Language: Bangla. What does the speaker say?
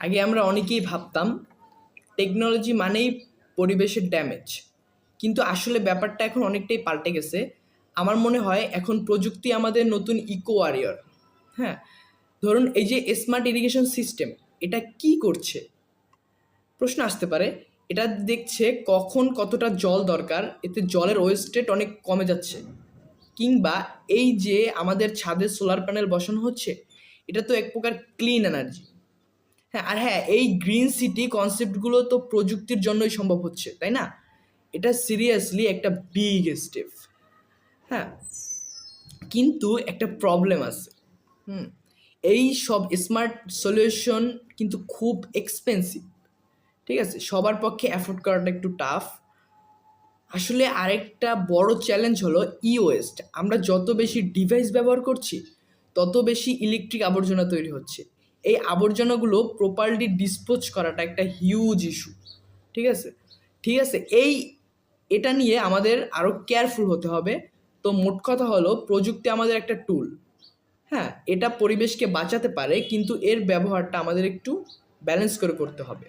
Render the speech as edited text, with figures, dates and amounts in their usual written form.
আগে আমরা অনেকেই ভাবতাম টেকনোলজি মানেই পরিবেশের ড্যামেজ, কিন্তু আসলে ব্যাপারটা এখন অনেকটাই পাল্টে গেছে। আমার মনে হয় এখন প্রযুক্তি আমাদের নতুন ইকো ওয়ারিয়র। হ্যাঁ, ধরুন এই যে স্মার্ট ইরিগেশন সিস্টেম, এটা কি করছে? প্রশ্ন আসতে পারে। এটা দেখছে কখন কতটা জল দরকার, এতে জলের ওয়েস্টেজ অনেক কমে যাচ্ছে। কিংবা এই যে আমাদের ছাদে সোলার প্যানেল বসানো হচ্ছে, এটা তো এক প্রকার ক্লিন এনার্জি। হ্যাঁ, আর হ্যাঁ, এই গ্রিন সিটি কনসেপ্টগুলো তো প্রযুক্তির জন্যই সম্ভব হচ্ছে, তাই না? এটা সিরিয়াসলি একটা বিগ স্টেপ। হ্যাঁ, কিন্তু একটা প্রবলেম আছে। হুম, এই সব স্মার্ট সলিউশন কিন্তু খুব এক্সপেন্সিভ। ঠিক আছে, সবার পক্ষে অ্যাফোর্ড করাটা একটু টাফ। আসলে আরেকটা বড় চ্যালেঞ্জ হলো ই ওয়েস্ট। আমরা যত বেশি ডিভাইস ব্যবহার করছি, তত বেশি ইলেকট্রিক আবর্জনা তৈরি হচ্ছে। এই আবর্জনাগুলো প্রপারলি ডিসপোজ করাটা একটা হিউজ ইস্যু। ঠিক আছে, ঠিক আছে, এটা নিয়ে আমাদের আরও কেয়ারফুল হতে হবে। তো মোট কথা হলো, প্রযুক্তি আমাদের একটা টুল। হ্যাঁ, এটা পরিবেশকে বাঁচাতে পারে, কিন্তু এর ব্যবহারটা আমাদের একটু ব্যালেন্স করে করতে হবে।